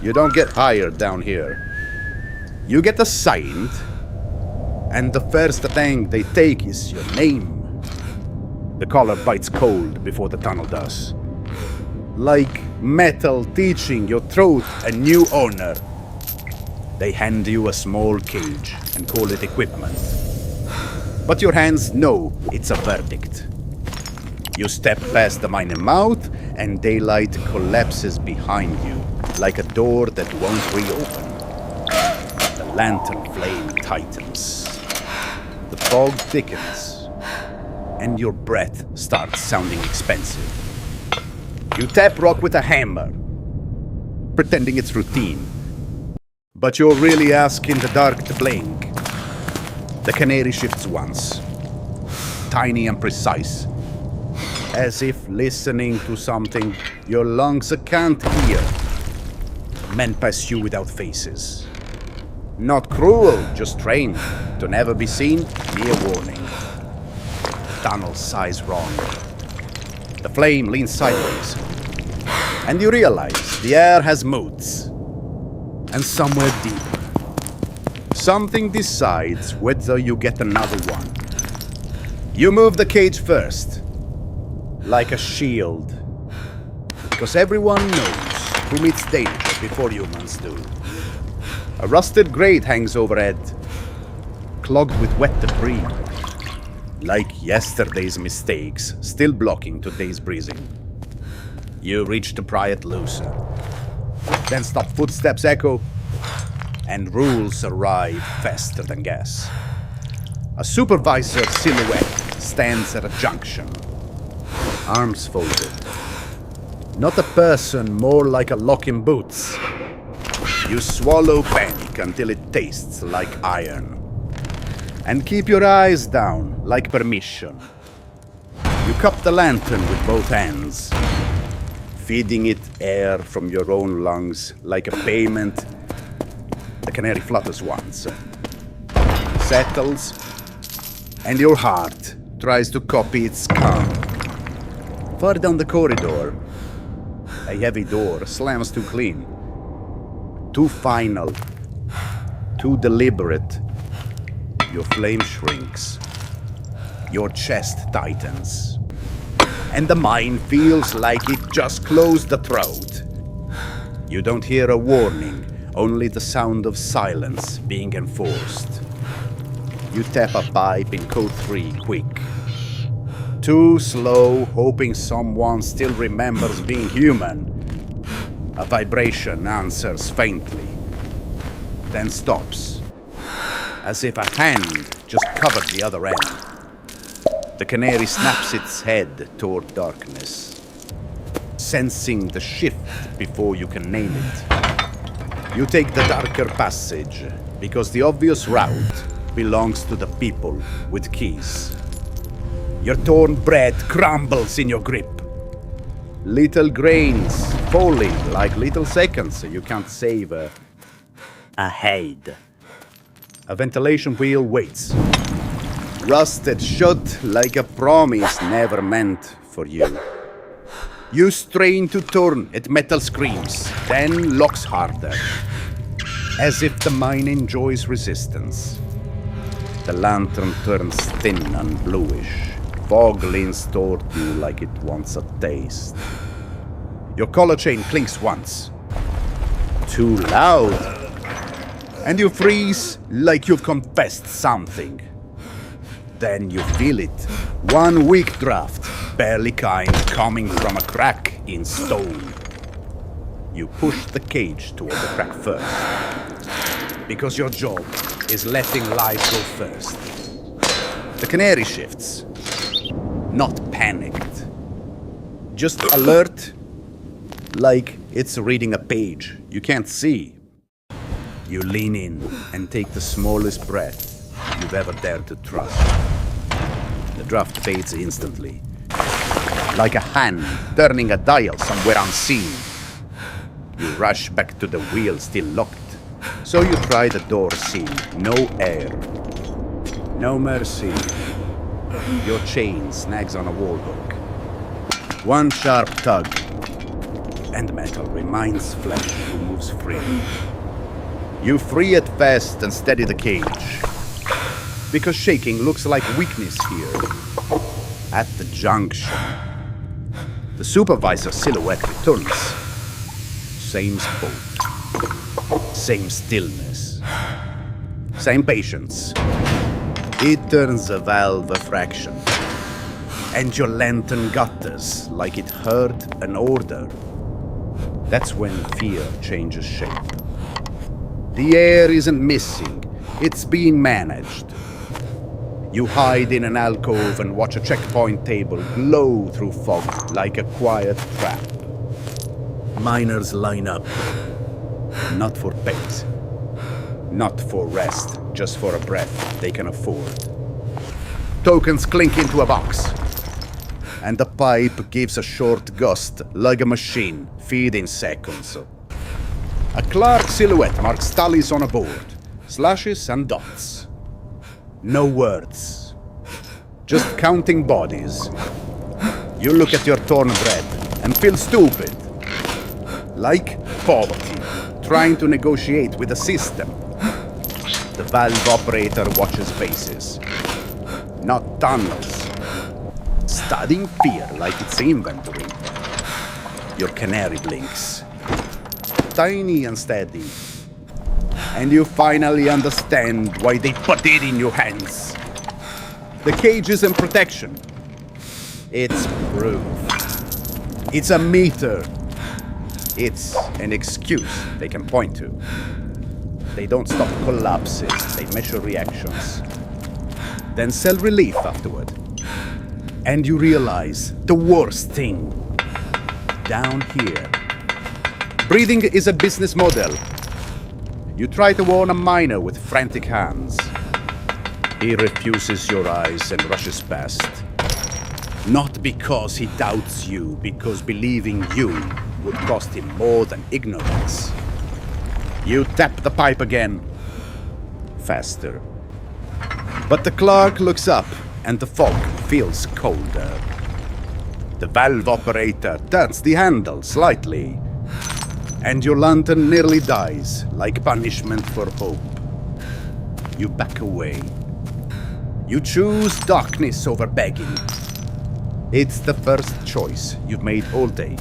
You don't get hired down here. You get assigned, and the first thing they take is your name. The collar bites cold before the tunnel does. Like metal teaching your throat a new owner. They hand you a small cage and call it equipment. But your hands know it's a verdict. You step past the mining mouth, and daylight collapses behind you, like a door that won't reopen. The lantern flame tightens. The fog thickens, and your breath starts sounding expensive. You tap rock with a hammer, pretending it's routine. But you're really asking the dark to blink. The Canary shifts once, tiny and precise, as if listening to something your lungs can't hear. Men pass you without faces. Not cruel, just trained to never be seen, mere warning. Tunnel size wrong. The flame leans sideways, and you realize the air has moods. And somewhere deeper, something decides whether you get another one. You move the cage first, like a shield, because everyone knows who meets danger before humans do. A rusted grate hangs overhead, clogged with wet debris, like yesterday's mistakes still blocking today's breathing. You reach to pry it looser. Then stop footsteps echo, and rules arrive faster than gas. A supervisor silhouette stands at a junction, arms folded. Not a person, more like a lock in boots. You swallow panic until it tastes like iron. And keep your eyes down, like permission. You cup the lantern with both hands, feeding it air from your own lungs like a payment. The Canary flutters once, settles, and your heart tries to copy its calm. Far down the corridor, a heavy door slams too clean, too final, too deliberate. Your flame shrinks, your chest tightens, and the mind feels like it just closed the throat. You don't hear a warning, only the sound of silence being enforced. You tap a pipe in code 3 quick. Too slow, hoping someone still remembers being human. A vibration answers faintly, then stops, as if a hand just covered the other end. The Canary snaps its head toward darkness, sensing the shift before you can name it. You take the darker passage, because the obvious route belongs to the people with keys. Your torn bread crumbles in your grip. Little grains falling like little seconds you can't save. Ahead. A ventilation wheel waits, rusted shut like a promise never meant for you. You strain to turn, it metal screams, then locks harder, as if the mine enjoys resistance. The lantern turns thin and bluish. Fog leans toward you like it wants a taste. Your collar chain clinks once. Too loud. And you freeze like you've confessed something. Then you feel it. One weak draft, barely kind, coming from a crack in stone. You push the cage toward the crack first, because your job is letting life go first. The Canary shifts. Not panicked. Just alert, like it's reading a page you can't see. You lean in and take the smallest breath you've ever dared to trust. The draft fades instantly, like a hand turning a dial somewhere unseen. You rush back to the wheel still locked, so you try the door seal. No air. No mercy. Your chain snags on a wall hook. One sharp tug, and metal reminds flesh who moves freely. You free it fast and steady the cage, because shaking looks like weakness here. At the junction, the supervisor silhouette returns. Same spot, same stillness, same patience. It turns a valve a fraction, and your lantern gutters like it heard an order. That's when fear changes shape. The air isn't missing, it's being managed. You hide in an alcove and watch a checkpoint table glow through fog like a quiet trap. Miners line up, not for pets, not for rest, just for a breath they can afford. Tokens clink into a box, and the pipe gives a short gust like a machine, feeding seconds. A Clark silhouette marks tallies on a board, slashes and dots. No words, just counting bodies. You look at your torn bread and feel stupid. Like poverty, trying to negotiate with the system. The valve operator watches faces, not tunnels. Studying fear like it's inventory. Your canary blinks, tiny and steady. And you finally understand why they put it in your hands. The cage isn't protection. It's proof. It's a meter. It's an excuse they can point to. They don't stop collapses, they measure reactions. Then sell relief afterward. And you realize the worst thing. Down here. Breathing is a business model. You try to warn a miner with frantic hands. He refuses your eyes and rushes past. Not because he doubts you, because believing you would cost him more than ignorance. You tap the pipe again. Faster. But the Clark looks up, and the fog feels colder. The valve operator turns the handle slightly, and your lantern nearly dies, like punishment for hope. You back away. You choose darkness over begging. It's the first choice you've made all day.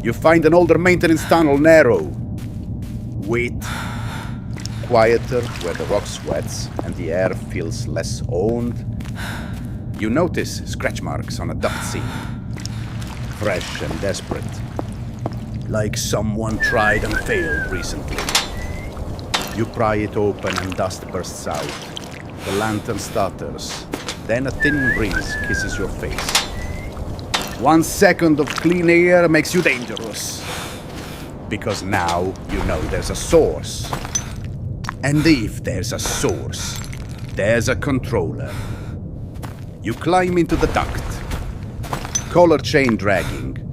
You find an older maintenance tunnel narrow. Wait. Quieter where the rock sweats and the air feels less owned. You notice scratch marks on a duct seam. Fresh and desperate. Like someone tried and failed recently. You pry it open and dust bursts out. The lantern stutters. Then a thin breeze kisses your face. 1 second of clean air makes you dangerous. Because now you know there's a source. And if there's a source, there's a controller. You climb into the duct. Collar chain dragging.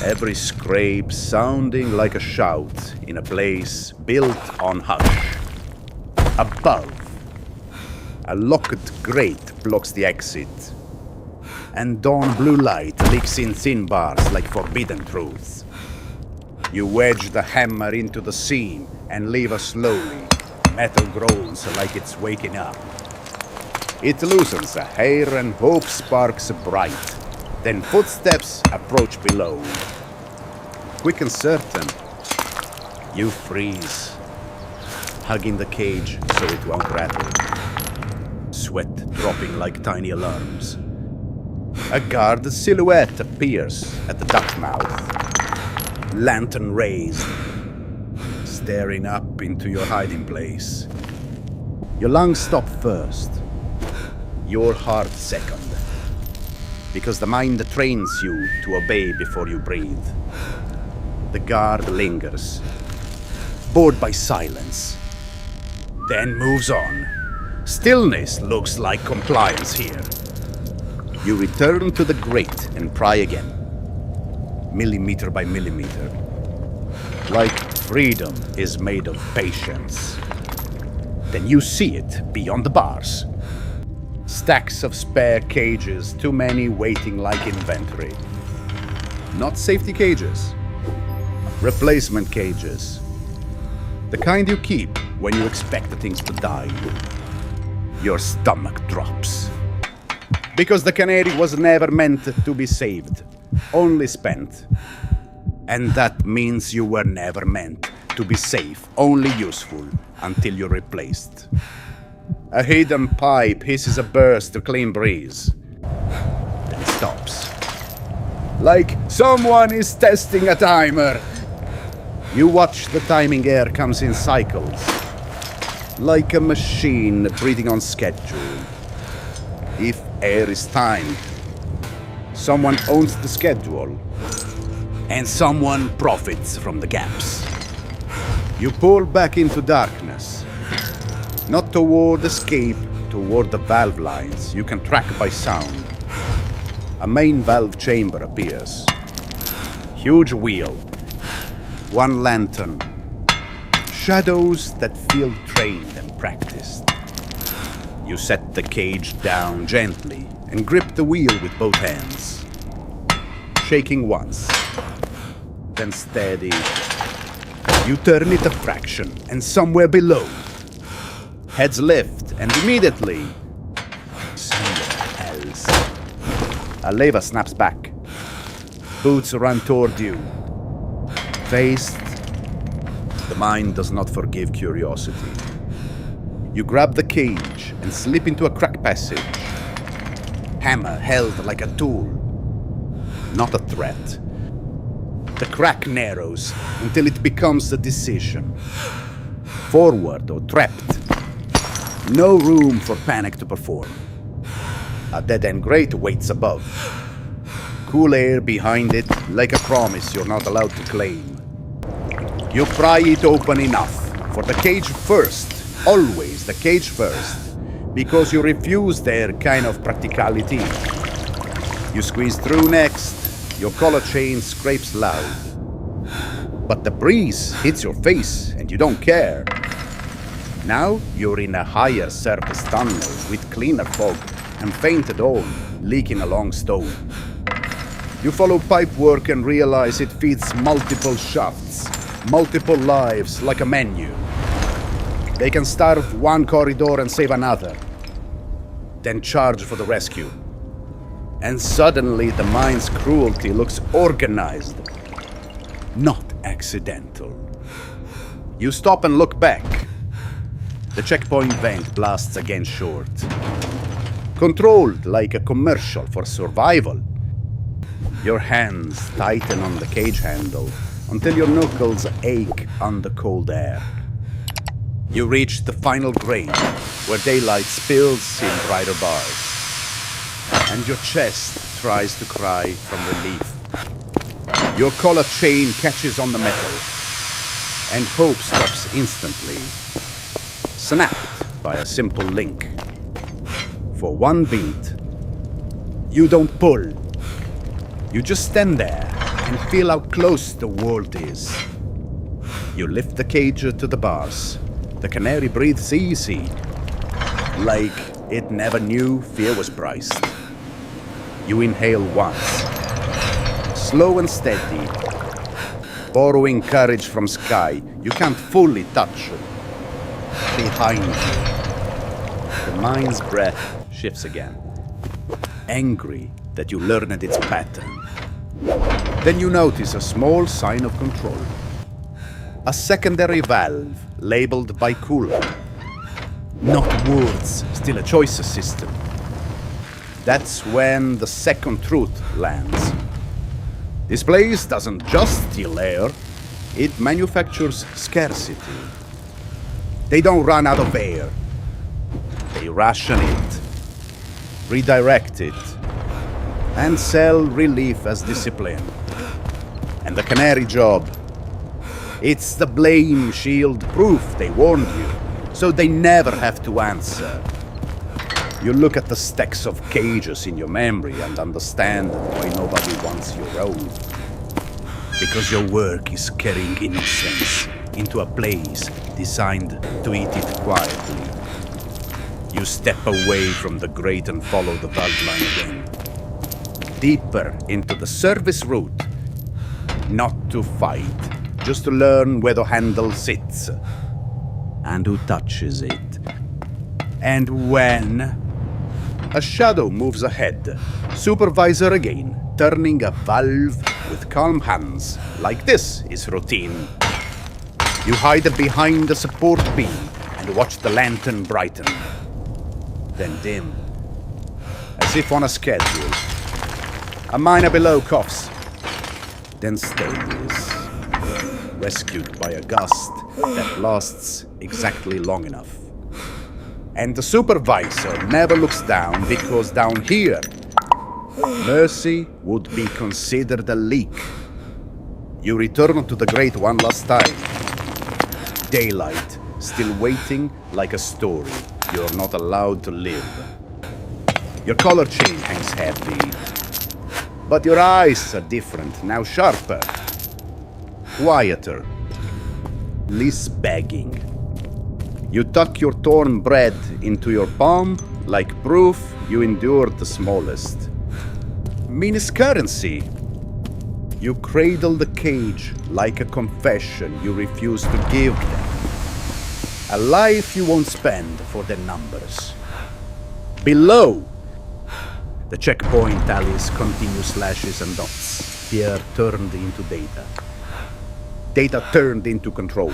Every scrape sounding like a shout in a place built on hush. Above, a locked grate blocks the exit, and dawn blue light leaks in thin bars like forbidden truths. You wedge the hammer into the seam and lever slowly. Metal groans like it's waking up. It loosens a hair and hope sparks bright. Then footsteps approach below. Quick and certain, you freeze, hugging the cage so it won't rattle. Sweat dropping like tiny alarms. A guard silhouette appears at the duct mouth, lantern raised, staring up into your hiding place. Your lungs stop first, your heart second. Because the mind trains you to obey before you breathe. The guard lingers, bored by silence, then moves on. Stillness looks like compliance here. You return to the grate and pry again, millimeter by millimeter. Like freedom is made of patience. Then you see it beyond the bars. Stacks of spare cages, too many waiting like inventory. Not safety cages. Replacement cages. The kind you keep when you expect the things to die. Your stomach drops. Because the Canary was never meant to be saved, only spent. And that means you were never meant to be safe, only useful, until you're replaced. A hidden pipe hisses a burst of clean breeze. Then stops. Like someone is testing a timer. You watch the timing air comes in cycles. Like a machine breathing on schedule. If air is timed, someone owns the schedule. And someone profits from the gaps. You pull back into darkness. Not toward escape, toward the valve lines you can track by sound. A main valve chamber appears. Huge wheel. One lantern. Shadows that feel trained and practiced. You set the cage down gently and grip the wheel with both hands. Shaking once, then steady. You turn it a fraction and somewhere below. Heads lift and immediately somewhere else. A lever snaps back. Boots run toward you. Faced, the mind does not forgive curiosity. You grab the cage and slip into a crack passage. Hammer held like a tool, not a threat. The crack narrows until it becomes a decision. Forward or trapped. No room for panic to perform. A dead-end grate waits above. Cool air behind it, like a promise you're not allowed to claim. You pry it open enough for the cage first. Always the cage first, because you refuse their kind of practicality. You squeeze through next, your collar chain scrapes loud. But the breeze hits your face and you don't care. Now you're in a higher surface tunnel with cleaner fog and fainted oil leaking along stone. You follow pipework and realize it feeds multiple shafts, multiple lives like a menu. They can starve one corridor and save another, then charge for the rescue. And suddenly the mind's cruelty looks organized, not accidental. You stop and look back. The checkpoint vent blasts again short. Controlled like a commercial for survival. Your hands tighten on the cage handle until your knuckles ache under cold air. You reach the final grade, where daylight spills in brighter bars. And your chest tries to cry from relief. Your collar chain catches on the metal, and hope stops instantly, snapped by a simple link. For one beat, you don't pull. You just stand there and feel how close the world is. You lift the cage to the bars. The Canary breathes easy, like it never knew fear was priced. You inhale once, slow and steady, borrowing courage from sky you can't fully touch. Behind you, the mind's breath shifts again, angry that you learned its pattern. Then you notice a small sign of control. A secondary valve labeled by cooler. Not words, still a choice system. That's when the second truth lands. This place doesn't just steal air, it manufactures scarcity. They don't run out of air. They ration it, redirect it, and sell relief as discipline. And the Canary job, it's the blame shield proof they warned you, so they never have to answer. You look at the stacks of cages in your memory and understand why nobody wants your own. Because your work is carrying innocence into a place designed to eat it quietly. You step away from the grate and follow the valve line again. Deeper into the service route, not to fight, just to learn where the handle sits and who touches it. And when a shadow moves ahead, supervisor again, turning a valve with calm hands, like this is routine. You hide behind the support beam and watch the lantern brighten, then dim, as if on a schedule. A miner below coughs, then steadies, rescued by a gust that lasts exactly long enough. And the supervisor never looks down because down here, mercy would be considered a leak. You return to the Great one last time. Daylight, still waiting like a story you're not allowed to live. Your collar chain hangs heavy, but your eyes are different, now sharper, quieter, less begging. You tuck your torn bread into your palm like proof you endured the smallest. Meanest currency. You cradle the cage like a confession you refuse to give them. A life you won't spend for their numbers. Below, the checkpoint tallies continue slashes and dots. Fear turned into data. Data turned into control.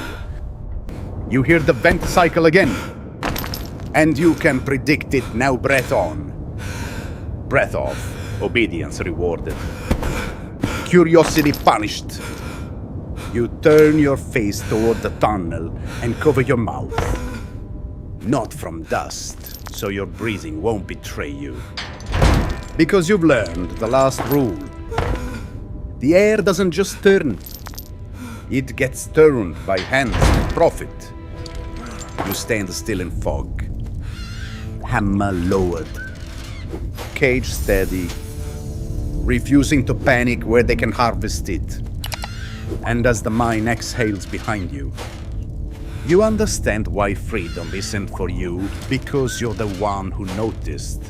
You hear the vent cycle again. And you can predict it now. Breath on. Breath off. Obedience rewarded. Curiosity punished. You turn your face toward the tunnel and cover your mouth. Not from dust, so your breathing won't betray you. Because you've learned the last rule. The air doesn't just turn. It gets turned by hands of profit. You stand still in fog. Hammer lowered. Cage steady. Refusing to panic where they can harvest it. And as the mine exhales behind you, you understand why freedom isn't for you, because you're the one who noticed.